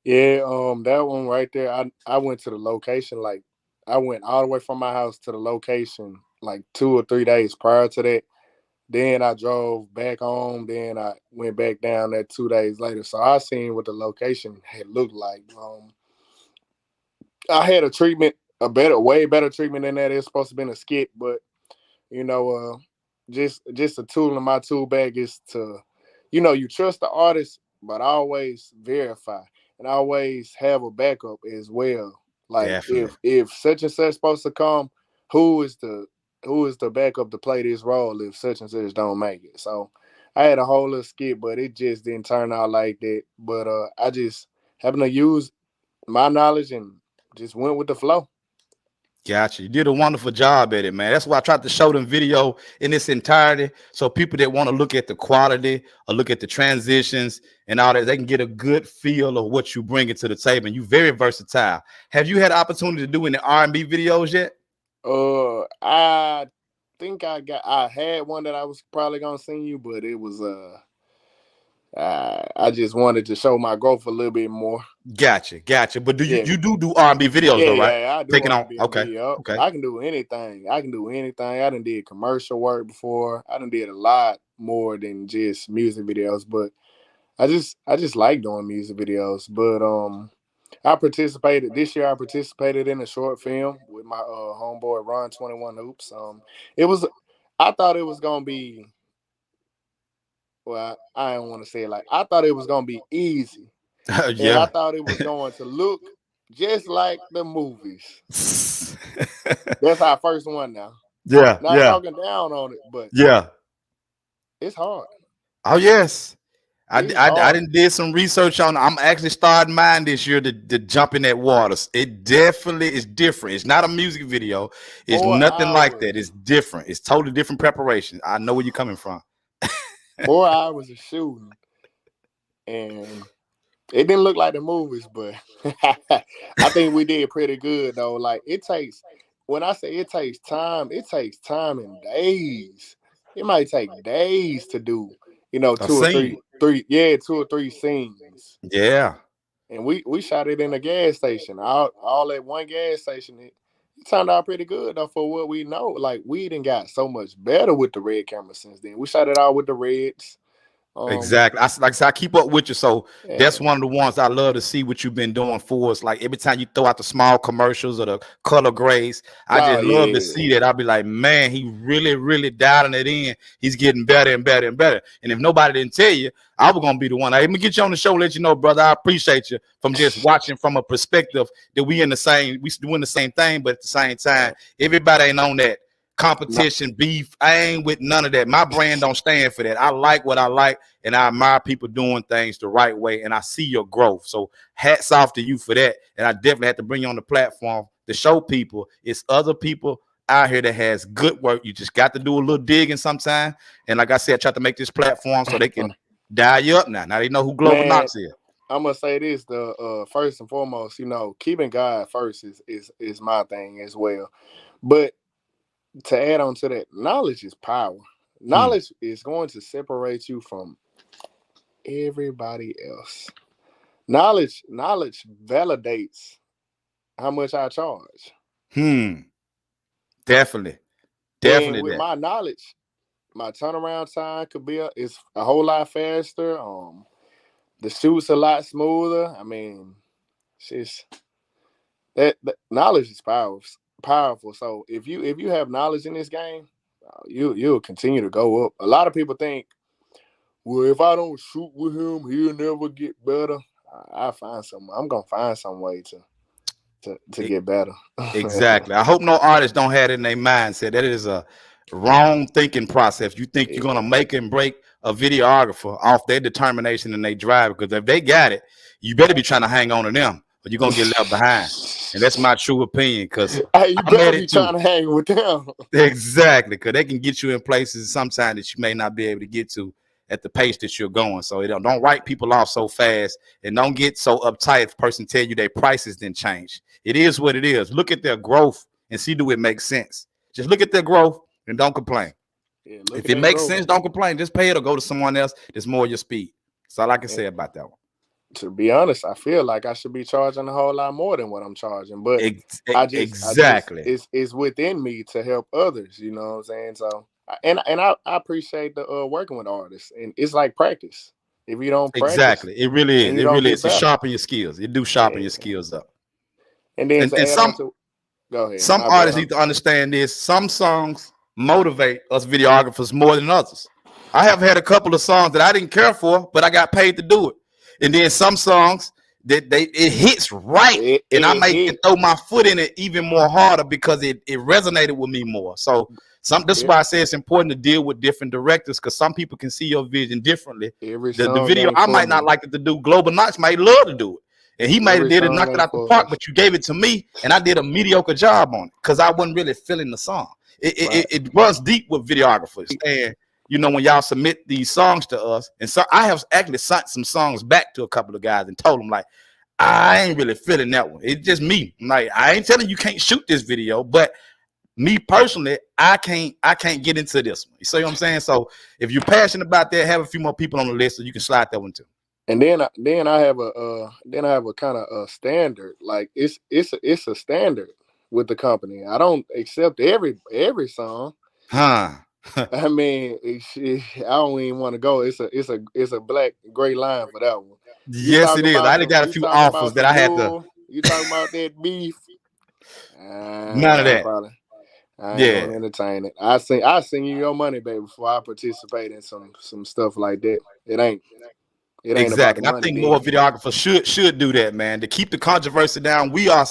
Yeah, that one right there, I went to the location, like I went all the way from my house to the location like 2 or 3 days prior to that. Then I drove back home, then I went back down there 2 days later. So I seen what the location had looked like. I had a treatment, way better treatment than that. It's supposed to be a skit, but you know, just a tool in my tool bag is to, you trust the artist, but always verify and always have a backup as well. Like if such and such supposed to come, who is the backup to play this role if such and such don't make it? So I had a whole little skit, but it just didn't turn out like that. But I just happened to use my knowledge and just went with the flow. Gotcha. You did a wonderful job at it, man. That's why I tried to show them video in its entirety, so people that want to look at the quality or look at the transitions and all that, they can get a good feel of what you bring to the table. And you're very versatile. Have you had the opportunity to do any R&B videos yet? I think I had one that I was probably gonna send you, but it was I just wanted to show my growth a little bit more. Gotcha. But do you do R&B videos though, right? Yeah, I do. Taking R&B on, okay. Video. Okay. I can do anything. I done did commercial work before. I done did a lot more than just music videos, but I just like doing music videos. But I participated in a short film with my homeboy Ron 21 Hoops. I thought it was gonna be, well, I don't want to say it like, I thought it was gonna be easy. Yeah. And I thought it was going to look just like the movies. That's our first one now. Yeah. Not talking down on it, but yeah, it's hard. Oh yes. I didn't did some research on it. I'm actually starting mine this year to jump in that waters. It definitely is different. It's not a music video. It's nothing like that. It's different. It's totally different preparation. I know where you're coming from. 4 hours of shooting, and it didn't look like the movies, but I think we did pretty good though. Like when I say it takes time in days. It might take days to do, 2 or 3 scenes. Yeah. And we shot it in a gas station. All at one gas station. It turned out pretty good though for what we know. Like we done got so much better with the red camera since then. We shot it all with the reds. Exactly. Like I said, I keep up with you. So that's one of the ones I love to see what you've been doing for us. Like every time you throw out the small commercials or the color grades, I just love to see that. I'll be like, man, he really, really dialing it in. He's getting better and better and better. And if nobody didn't tell you, I was gonna be the one. Hey, let me get you on the show, let you know, brother. I appreciate you from just watching from a perspective that we doing the same thing, but at the same time, everybody ain't on that competition, beef. I ain't with none of that. My brand don't stand for that. I like what I like, and I admire people doing things the right way, and I see your growth. So hats off to you for that. And I definitely have to bring you on the platform to show people it's other people out here that has good work. You just got to do a little digging sometime. And like I said, I try to make this platform so they can dial you up now. Now they know who Global Knockz is. I'm gonna say this: the first and foremost, keeping God first is my thing as well. But to add on to that, knowledge is power. Knowledge is going to separate you from everybody else. Knowledge validates how much I charge. Definitely. And with my knowledge, my turnaround time is a whole lot faster. The shoot's a lot smoother. I mean, it's just that knowledge is powerful. So if you have knowledge in this game, you'll continue to go up. A lot of people think, well, if I don't shoot with him, he'll never get better. I'm gonna find some way to get better. Exactly. I hope no artists don't have it in their mindset. That is a wrong thinking process. You think you're gonna make and break a videographer off their determination and they drive, because if they got it, you better be trying to hang on to them, or you're gonna get left behind. And that's my true opinion, because you better be trying to hang with them. Exactly, because they can get you in places sometimes that you may not be able to get to at the pace that you're going. So don't write people off so fast, and don't get so uptight if a person tell you their prices didn't change. It is what it is. Look at their growth and see, do it make sense? Just look at their growth and don't complain. If it makes sense, don't complain. Just pay it or go to someone else that's more your speed. That's all I can say about that one. To be honest, I feel like I should be charging a whole lot more than what I'm charging, but it's within me to help others. You know what I'm saying? So, and I appreciate the working with artists, and it's like practice. If you don't practice, it really is. It really is to sharpen your skills. It do sharpen your skills up. And then go ahead. Some artists need to understand this. Some songs motivate us videographers more than others. I have had a couple of songs that I didn't care for, but I got paid to do it. And then some songs that it hits right, and I might throw my foot in it even more harder because it resonated with me more. So this is why I say it's important to deal with different directors, because some people can see your vision differently. The video I might not like it to do, Global Knockz might love to do it. And he might have did it, knocked it out the park, but you gave it to me, and I did a mediocre job on it because I wasn't really feeling the song. It runs deep with videographers. And when y'all submit these songs to us, and so I have actually sent some songs back to a couple of guys and told them, like, I ain't really feeling that one. It's just me. Like, I ain't telling you can't shoot this video, but me personally, I can't get into this one. You see what I'm saying? So if you're passionate about that, have a few more people on the list so you can slide that one too. And then I have a kind of a standard. Like it's a standard with the company. I don't accept every song. I mean, I don't even want to go. It's a black gray line for that one. Yes, it is. I done got a few offers that I had to. You talking about that beef? None of that. I ain't gonna entertain it. I sing you your money, baby, before I participate in some stuff like that. It ain't exactly. I think more videographers should do that, man, to keep the controversy down. We are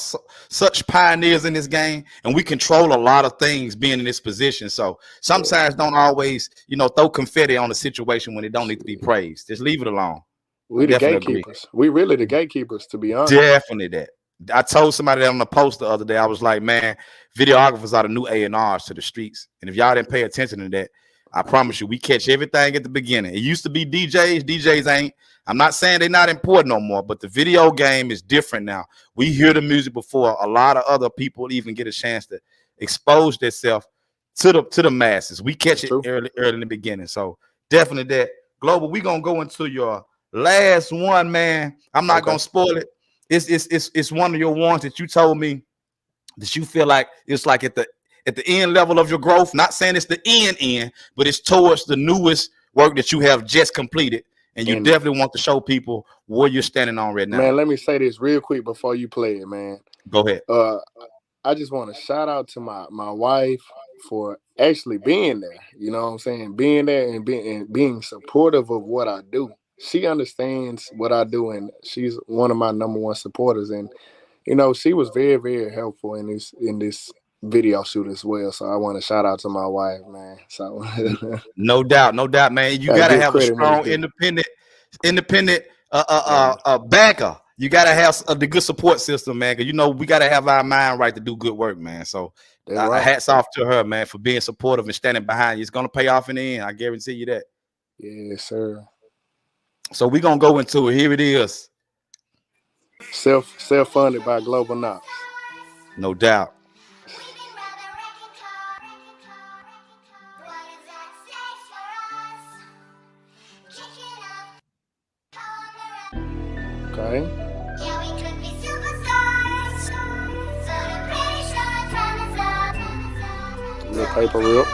such pioneers in this game, and we control a lot of things being in this position. So sometimes don't always, throw confetti on a situation when it don't need to be praised. Just leave it alone. We the gatekeepers. We really the gatekeepers, to be honest. Definitely that. I told somebody that on the post the other day. I was like, man, videographers are the new A&Rs to the streets. And if y'all didn't pay attention to that, I promise you, we catch everything at the beginning. It used to be DJs. DJs ain't. I'm not saying they're not important no more, but the video game is different now. We hear the music before a lot of other people even get a chance to expose themselves to the masses. We catch it early in the beginning. So definitely that. Global, we're gonna go into your last one, man. I'm not gonna spoil it. It's one of your ones that you told me that you feel like it's like at the end level of your growth. Not saying it's the end, but it's towards the newest work that you have just completed. And you definitely want to show people where you're standing on right now. Man, let me say this real quick before you play it, man. Go ahead. I just want to shout out to my wife for actually being there. You know what I'm saying? Being there and being supportive of what I do. She understands what I do, and she's one of my number one supporters. And she was very, very helpful in this video shoot as well. So I want to shout out to my wife, man. So no doubt, man. You gotta have a strong, independent backer. You gotta have the good support system, man. Because you know we gotta have our mind right to do good work, man. So hats off to her, man, for being supportive and standing behind you. It's gonna pay off in the end. I guarantee you that. Yes, sir. So we're gonna go into it. Here it is. Self-funded by Global Knockz. No doubt. Okay. The paper rip.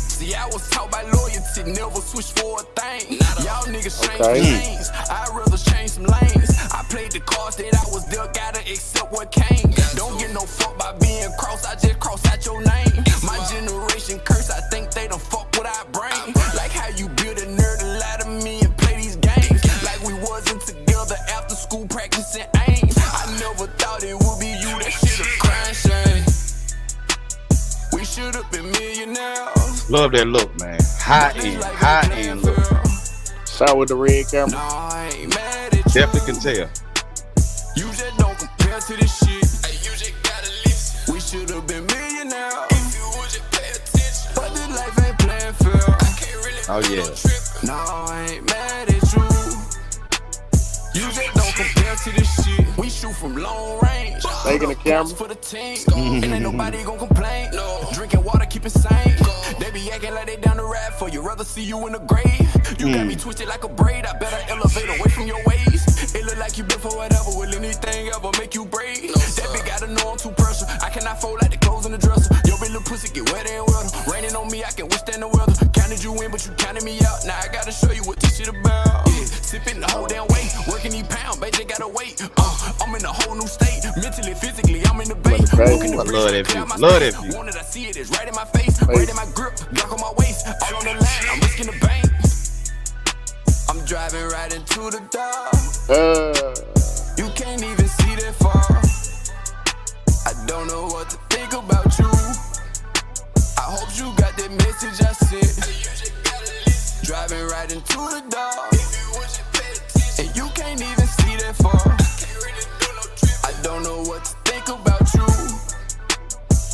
See, I was taught by loyalty, never switch for a thing. Y'all niggas change lanes. I'd rather change some lanes. I played the cards that I was there, gotta accept what came. Don't get no fuck by being cross, I just cross out your name. My generation curse, I think they don't fuck what I bring. Like how you build a nerd and lie to me and play these games. Like we wasn't together after school practicing aim. I never thought it would be you, that shit a crime shame. We should have been millionaires. Love that look, man. High end look. Shot with the red camera. Definitely can tell. You just don't compare to this shit. Hey, you just gotta listen. We should have been millionaires if you would just pay attention. But this life ain't playing fair. I can't really no, I ain't mad at you. You just don't compare to this shit. We shoot from long range. Taking the camera for the team. And ain't nobody gonna complain. No. Drinking water, keep it sane. They be acting like they down the ride for you. Rather see you in the grave. You got me twisted like a braid. I better elevate away from your ways. It look like you been for whatever. Will anything ever make you brave? That bitch gotta know I'm too pressure. I cannot fold like the clothes in the dresser. Your big little pussy get wetter and wetter. Raining on me, I can withstand the weather. Counted you in, but you counted me out. Now I gotta show you what this shit about. Yeah, sipping the whole damn way. Working these pounds, baby, they gotta wait. I'm in a whole new state. Mentally, physically, I'm in the bait. Love that view. Love that view. Wanted I see it, it's right in my face. Right in my grip, Glock on my waist. All on the line, I'm risking the bank. I'm driving right into the door. You can't even see that far. I don't know what to think about you. I hope you got that message I sent. Driving right into the door. And you can't even see that far. I don't know what to think about you.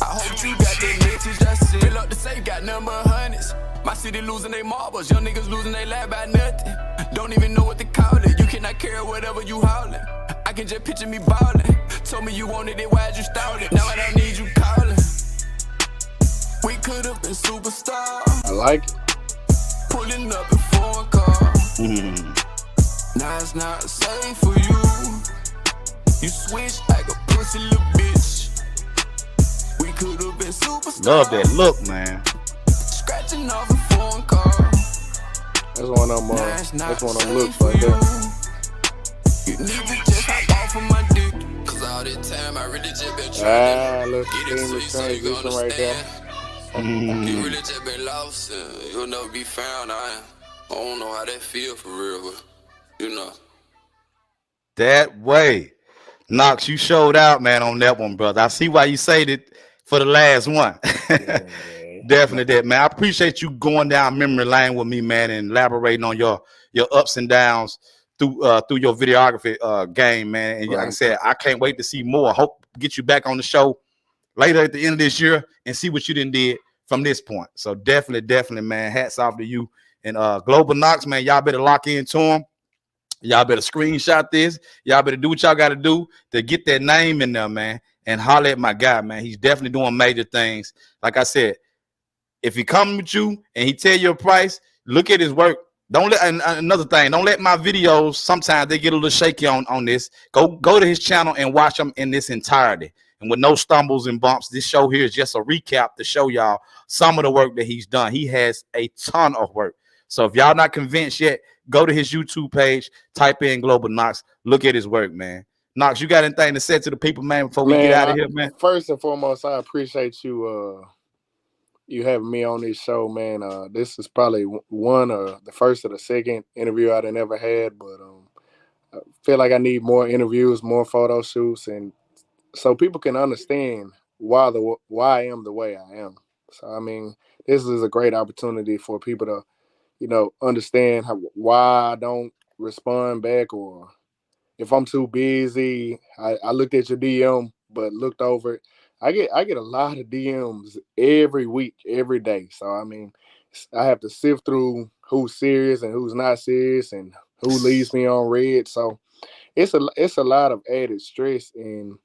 I hope you got that message I sent. Fill up the safe, got number hundreds. My city losing they marbles, young niggas losing they life by nothing. Don't even know what to call it. You cannot carry whatever you haulin'. I can just picture me ballin'. Told me you wanted it, why'd you stall it? Now I don't need you callin'. We could've been superstars. I like it. Pulling up in foreign cars. Now it's not safe for you. You switch like a pussy little bitch. We could've been superstars. Love that look, man. Scratching off a foreign car. That's one of them. That's one of them looks right there. You need to just hop off of my dick. Cause all this time I really just been trying to get it to you so you gon' understand. You really just been lost and you'll never be found. I don't know how that feel for real, but you know. That way. Knockz, you showed out, man, on that one, brother. I see why you said it for the last one. Definitely that, man. I appreciate you going down memory lane with me, man, and elaborating on your ups and downs through your videography game, man. And like I said, I can't wait to see more. I hope to get you back on the show later at the end of this year and see what you did from this point. So definitely, man. Hats off to you. And Global Knockz, man, y'all better lock into him. Y'all better screenshot this. Y'all better do what y'all got to do to get that name in there, man. And holler at my guy, man. He's definitely doing major things. Like I said, if he come with you and he tell you a price, look at his work. Don't let another thing. Don't let my videos. Sometimes they get a little shaky on this. Go to his channel and watch them in this entirety and with no stumbles and bumps. This show here is just a recap to show y'all some of the work that he's done. He has a ton of work. So if y'all not convinced yet, go to his YouTube page, type in Global Knockz, look at his work, man. Knockz, you got anything to say to the people, man, before we get out of here, man? First and foremost, I appreciate you you having me on this show, man. This is probably one or the first or the second interview I'd ever had, but feel like I need more interviews, more photo shoots, and so people can understand why I am the way I am. So I mean, this is a great opportunity for people to, understand why I don't respond back, or if I'm too busy. I looked at your DM, but looked over it. I get a lot of DMs every week, every day. So I mean, I have to sift through who's serious and who's not serious, and who leaves me on red. So it's a lot of added stress and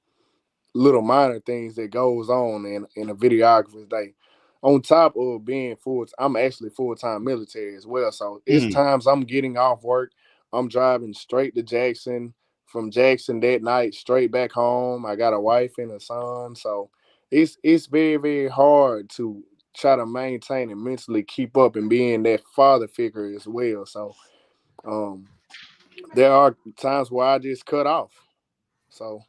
little minor things that goes on in a videographer's day. On top of being I'm actually full-time military as well. So it's times I'm getting off work, I'm driving straight to Jackson, from Jackson that night straight back home. I got a wife and a son. So it's very, very hard to try to maintain and mentally keep up and being that father figure as well. So there are times where I just cut off. So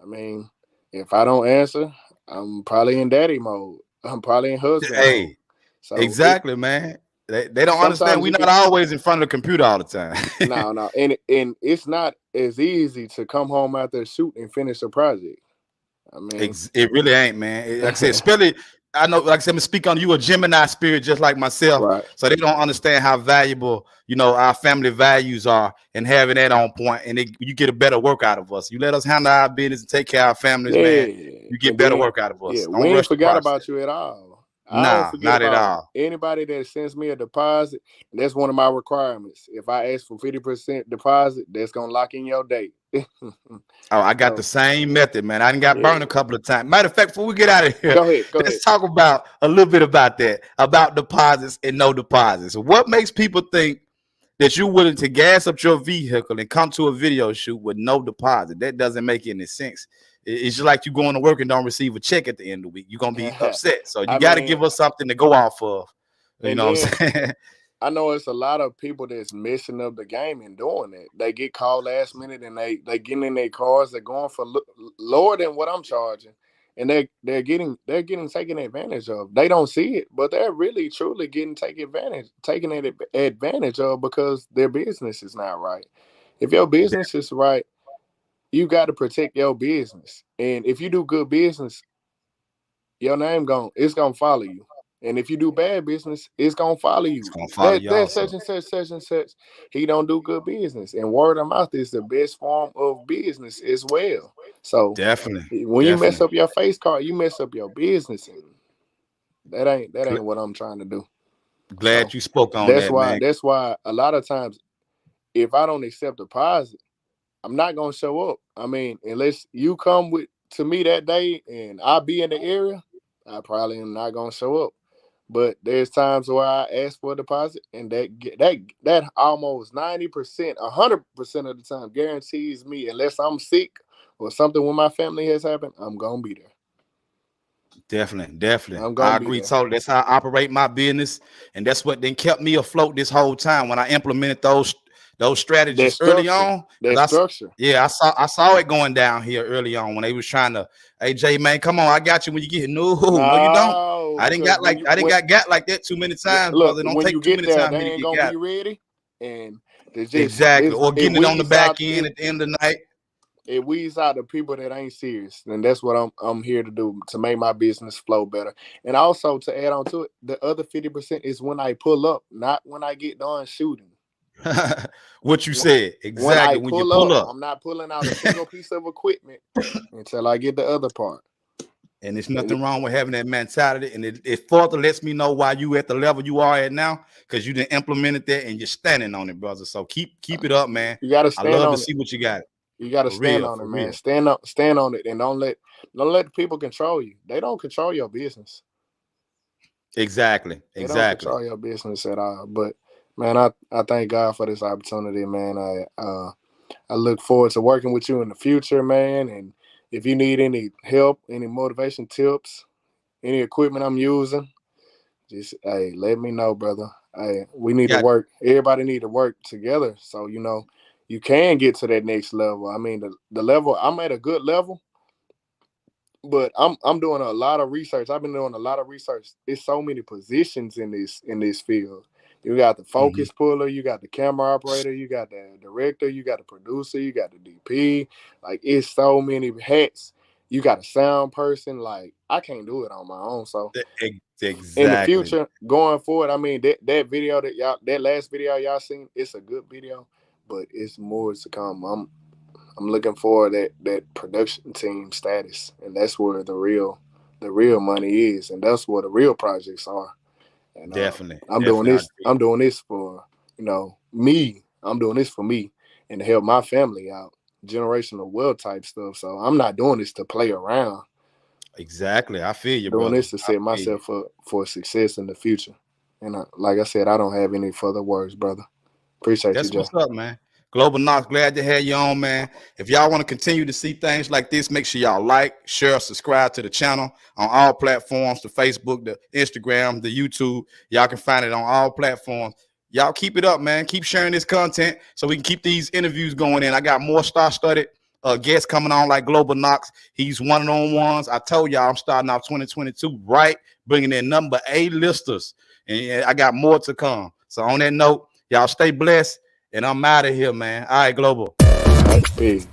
I mean, if I don't answer, I'm probably in daddy mode. I'm probably in husband mode. Hey, So exactly, man. They don't understand. sometimes We're not always in front of the computer all the time. no, and it's not as easy to come home after a shoot and finish a project. I mean, It really ain't, man. Like I said, especially I know, like I said, I'm speak on you, a Gemini spirit, just like myself. right. So they don't understand how valuable, our family values are, and having that on point, and you get a better work out of us. You let us handle our business and take care of our families, man. You get better work out of us. Yeah, Don't we ain't rush the forgot process. about you at all. I Nah, don't forget not at about all. anybody that sends me a deposit. That's one of my requirements. If I ask for 50% deposit, that's gonna lock in your date. Oh, I got the same method, man. I done got burned a couple of times. Matter of fact, before we get out of here, Go ahead. let's talk about a little bit about that, about deposits and no deposits. What makes people think that you're willing to gas up your vehicle and come to a video shoot with no deposit? That doesn't make any sense. It's just like you going to work and don't receive a check at the end of the week. You're gonna be upset. So you got to give us something to go off of. You know what I'm saying? I know it's a lot of people that's messing up the game and doing it. They get called last minute and they get in their cars. They're going for lower than what I'm charging, and they're getting taken advantage of. They don't see it, but they're really truly getting taken advantage of because their business is not right. If your business is right, you got to protect your business, and if you do good business, your name it's gonna follow you. And if you do bad business, it's gonna follow you. It's gonna follow you That's also. such and such. He don't do good business, and word of mouth is the best form of business as well. So Definitely. when you mess up your face card, you mess up your business, and that ain't what I'm trying to do. Glad you spoke on that, man. That's why a lot of times, if I don't accept a deposit, I'm not gonna show up. I mean, unless you come to me that day and I'll be in the area, I probably am not gonna show up. But there's times where I ask for a deposit, and that almost 90%, 100% of the time guarantees me, unless I'm sick or something with my family has happened, I'm gonna be there. Definitely. I'm gonna I be agree there. totally. That's how I operate my business, and that's what then kept me afloat this whole time when I implemented those strategies early on. Structure. Yeah, I saw it going down here early on when they was trying to, hey Jay, man, come on, I got you when you get here. No, you don't. I didn't got like that too many times, brother. Don't when take you too get many there, times they to ain't get gonna got. be ready, and Exactly, or getting it on the back end at the end of the night. It weeds out the people that ain't serious, and that's what I'm here to do, to make my business flow better. And also to add on to it, the other 50% is when I pull up, not when I get done shooting. What you said exactly. When you pull up, I'm not pulling out a single piece of equipment until I get the other part. And there's nothing wrong with having that mentality, and it further lets me know why you at the level you are at now, because you done implemented that and you're standing on it, brother. So keep it up, man. You gotta stand I love on to see what you got. You got to stand on it, man. Stand on it, and don't let the people control you. They don't control your business. Exactly. They don't control your business at all. But man, I thank God for this opportunity, man. I look forward to working with you in the future, man. And if you need any help, any motivation tips, any equipment I'm using, just let me know, brother. We need to work. Everybody need to work together, so you can get to that next level. I mean, the level, I'm at a good level, but I'm doing a lot of research. I've been doing a lot of research. There's so many positions in this field. You got the focus puller, you got the camera operator, you got the director, you got the producer, you got the DP. Like, it's so many hats. You got a sound person. Like, I can't do it on my own. So exactly. in the future, going forward, I mean, that video that last video y'all seen, it's a good video, but it's more to come. I'm looking for that production team status, and that's where the real money is, and that's where the real projects are. And definitely. I'm doing this. I'm doing this for me. I'm doing this for me and to help my family out. Generational wealth type stuff. So I'm not doing this to play around. Exactly. I feel you, doing brother. this to set myself up for success in the future. And like I said, I don't have any further words, brother. Appreciate That's you, Joe. what's up, man. Global Knockz, glad to have you on, man. If y'all want to continue to see things like this, make sure y'all like, share, subscribe to the channel on all platforms, the Facebook, the Instagram, the YouTube. Y'all can find it on all platforms. Y'all keep it up, man. Keep sharing this content so we can keep these interviews going in. I got more star-studded guests coming on like Global Knockz. He's one-on-ones. I told y'all I'm starting off 2022 right, bringing in number A-listers. And I got more to come. So on that note, y'all stay blessed. And I'm out of here, man. All right, Global. Peace.